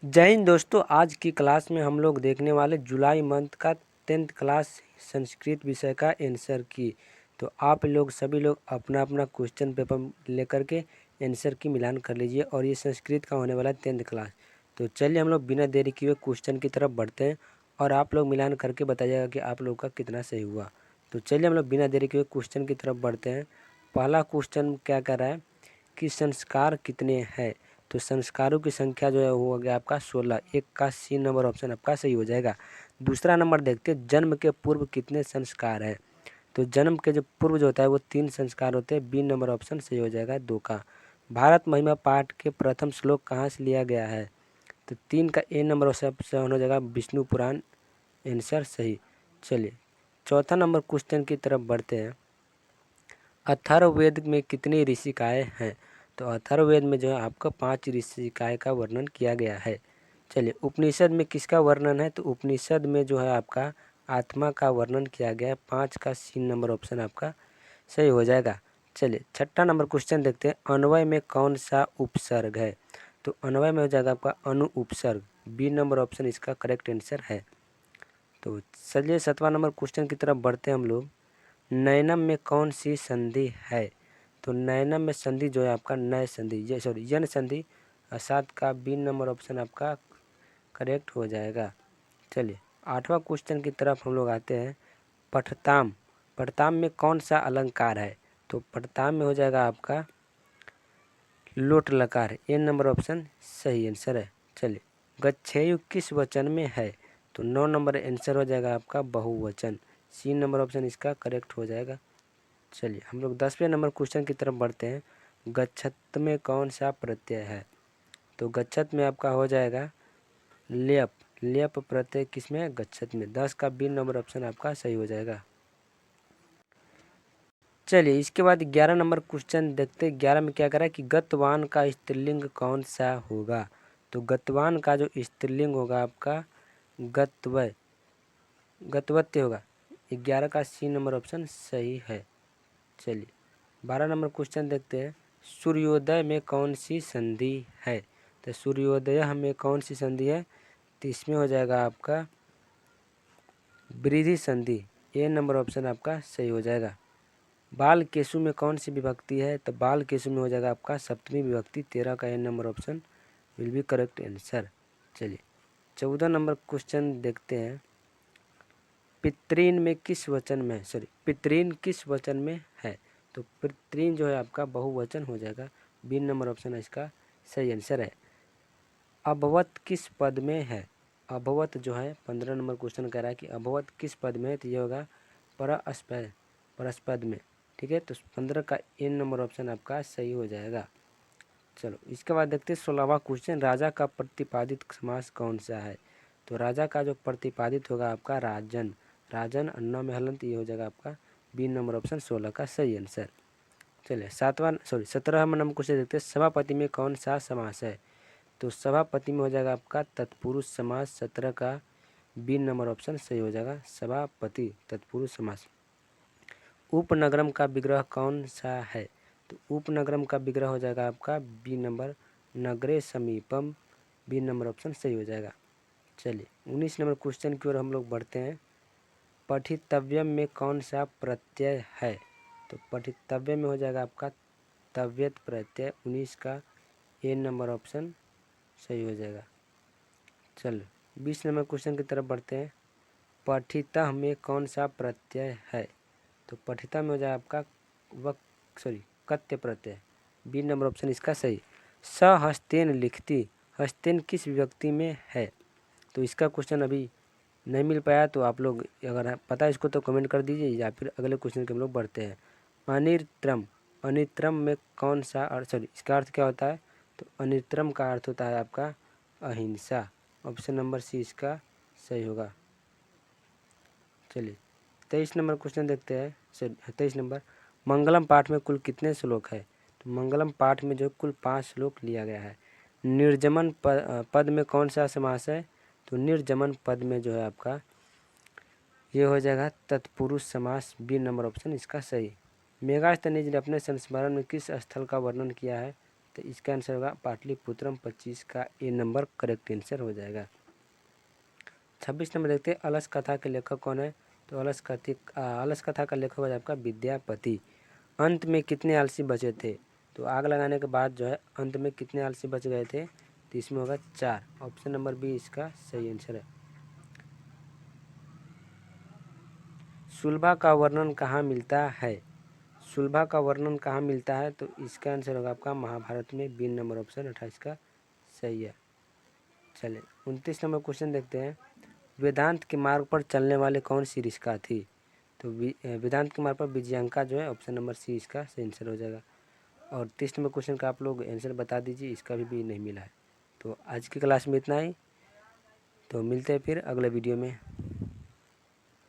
जय हिंद दोस्तों। आज की क्लास में हम लोग देखने वाले जुलाई मंथ का 10th क्लास संस्कृत विषय का आंसर की। तो आप लोग सभी लोग अपना अपना क्वेश्चन पेपर लेकर के आंसर की मिलान कर लीजिए। और ये संस्कृत का होने वाला है 10th क्लास। तो चलिए हम लोग बिना देरी किए क्वेश्चन की तरफ बढ़ते हैं और आप लोग मिलान करके बताइएगा कि आप लोग का कितना सही हुआ। तो चलिए हम लोग बिना देरी किए क्वेश्चन की तरफ बढ़ते हैं। पहला क्वेश्चन क्या कर रहा है कि संस्कार कितने हैं। तो संस्कारों की संख्या जो है वो हो गया आपका 16। एक का सी नंबर ऑप्शन आपका सही हो जाएगा। दूसरा नंबर देखते हैं, जन्म के पूर्व कितने संस्कार है। तो जन्म के जो पूर्व जो होता है वो 3 संस्कार होते हैं। बी नंबर ऑप्शन सही हो जाएगा 2 का। भारत महिमा पाठ के प्रथम श्लोक कहाँ से लिया गया है। तो 3 का ए नंबर ऑप्शन हो जाएगा विष्णु पुराण, आंसर सही। चलिए चौथा नंबर क्वेश्चन की तरफ बढ़ते हैं। अथर्ववेद में कितनी ऋषिकाएँ हैं। तो अथर्ववेद में जो है आपका 5 ऋषिकाएँ का वर्णन किया गया है। चलिए उपनिषद में किसका वर्णन है। तो उपनिषद में जो है आपका आत्मा का वर्णन किया गया है। 5 का सी नंबर ऑप्शन आपका सही हो जाएगा। चलिए छठा नंबर क्वेश्चन देखते हैं, अन्वय में कौन सा उपसर्ग है। तो अन्वय में हो जाएगा आपका अनु उपसर्ग, बी नंबर ऑप्शन इसका करेक्ट आंसर है। तो चलिए 7वां नंबर क्वेश्चन की तरफ बढ़ते हैं हम लोग। नैनम में कौन सी संधि है। तो नैनम में संधि जो है आपका नय संधि, ये सॉरी यन संधि। 7 का बी नंबर ऑप्शन आपका करेक्ट हो जाएगा। चलिए 8वां क्वेश्चन की तरफ हम लोग आते हैं। पठताम, पठताम में कौन सा अलंकार है। तो पठताम में हो जाएगा आपका लोट लकार, ए नंबर ऑप्शन सही आंसर है। चलिए गच्छेयु किस वचन में है। तो 9 नंबर आंसर हो जाएगा आपका बहुवचन, सी नंबर ऑप्शन इसका करेक्ट हो जाएगा। चलिए हम लोग 10वें नंबर क्वेश्चन की तरफ बढ़ते हैं। गच्छत में कौन सा प्रत्यय है। तो गच्छत में आपका हो जाएगा लेप, लेप प्रत्यय किसमें, गच्छत में। 10 का बी नंबर ऑप्शन आपका सही हो जाएगा। चलिए इसके बाद 11 नंबर क्वेश्चन देखते हैं। 11 में क्या करा है कि गतवान का स्त्रीलिंग कौन सा होगा। तो गतवान का जो स्त्रीलिंग होगा आपका गतवय, गतवत्य होगा। 11 का सी नंबर ऑप्शन सही है। चलिए 12 नंबर क्वेश्चन देखते हैं। सूर्योदय में कौन सी संधि है। तो सूर्योदय में कौन सी संधि है। तो इसमें हो जाएगा आपका वृद्धि संधि, ए नंबर ऑप्शन आपका सही हो जाएगा। बाल केसु में कौन सी विभक्ति है। तो बाल केसु में हो जाएगा आपका सप्तमी विभक्ति, 13 का A number option will be correct answer. चलिए 14 नंबर क्वेश्चन देखते हैं। पितृन में किस वचन में, सॉरी पितृन किस वचन में है। तो पितृन जो है आपका बहुवचन हो जाएगा, बी नंबर ऑप्शन इसका सही आंसर है। अभवत किस पद में है। अभवत जो है 15 नंबर क्वेश्चन कह रहा है कि अभवत किस पद में है। तो ये होगा परस्पद, परस्पद में। ठीक है, तो 15 का एन नंबर ऑप्शन आपका सही हो जाएगा। चलो इसके बाद देखते हैं 16वां क्वेश्चन। राजा का प्रतिपादित समास कौन सा है। तो राजा का जो प्रतिपादित होगा आपका राजन, राजन अन्ना में हलंत, ये हो जाएगा आपका बी नंबर ऑप्शन 16 का सही आंसर। चलिए 17वां नंबर क्वेश्चन देखते हैं। सभापति में कौन सा समास है। तो सभापति में हो जाएगा आपका तत्पुरुष समास, 17 का बी नंबर ऑप्शन सही हो जाएगा, सभापति तत्पुरुष समास। उपनगरम का विग्रह कौन सा है। तो उपनगरम का विग्रह हो जाएगा आपका बी नंबर नगरे समीपम, बी नंबर ऑप्शन सही हो जाएगा। चलिए 19 नंबर क्वेश्चन की ओर हम लोग बढ़ते हैं। पठितव्यम में कौन सा प्रत्यय है। तो पठितव्य में हो जाएगा आपका तव्यत प्रत्यय, 19 का ए नंबर ऑप्शन सही हो जाएगा। चलो 20 नंबर क्वेश्चन की तरफ बढ़ते हैं। पठिता में कौन सा प्रत्यय है। तो पठिता में हो जाए आपका कत्य प्रत्यय, बी नंबर ऑप्शन इसका सही। सहस्तेन लिखती, हस्तेन किस विभक्ति में है। तो इसका क्वेश्चन अभी नहीं मिल पाया, तो आप लोग अगर पता है इसको तो कमेंट कर दीजिए, या फिर अगले क्वेश्चन के हम लोग बढ़ते हैं। अनित्रम, अनित्रम में कौन सा इसका अर्थ क्या होता है। तो अनित्रम का अर्थ होता है आपका अहिंसा, ऑप्शन नंबर सी इसका सही होगा। चलिए 23 नंबर क्वेश्चन देखते हैं। 23 नंबर, मंगलम पाठ में कुल कितने श्लोक है। तो मंगलम पाठ में जो कुल 5 श्लोक लिया गया है। निर्जमन पद में कौन सा समास है। तो निर्जमन पद में जो है आपका ये हो जाएगा तत्पुरुष समास, बी नंबर ऑप्शन इसका सही। मेगास्थनीज ने अपने संस्मरण में किस स्थल का वर्णन किया है। तो इसका आंसर होगा पाटलिपुत्रम 25 का ए नंबर करेक्ट आंसर हो जाएगा। 26 नंबर देखते हैं, अलस कथा के लेखक कौन है? तो अलस कथा का लेखक है आपका विद्यापति। अंत में कितने आलसी बचे थे? तो आग लगाने के बाद जो है अंत में कितने आलसी बच गए थे? तो इसमें होगा 4। ऑप्शन नंबर बी इसका सही आंसर है। सुलभा का वर्णन कहाँ मिलता है? सुलभा का वर्णन कहाँ मिलता है? तो इसका आंसर होगा आपका महाभारत में। बी नंबर ऑप्शन 28 का सही है। चलिए 29 नंबर क्वेश्चन देखते हैं, वेदांत के मार्ग पर चलने वाले कौन सी ऋषिका थी? तो वेदांत के मार्ग पर विजयांका जो है, ऑप्शन नंबर सी इसका सही आंसर हो जाएगा। और 30 नंबर क्वेश्चन का आप लोग आंसर बता दीजिए, इसका भी नहीं मिला है। तो आज की क्लास में इतना ही, तो मिलते हैं फिर अगले वीडियो में।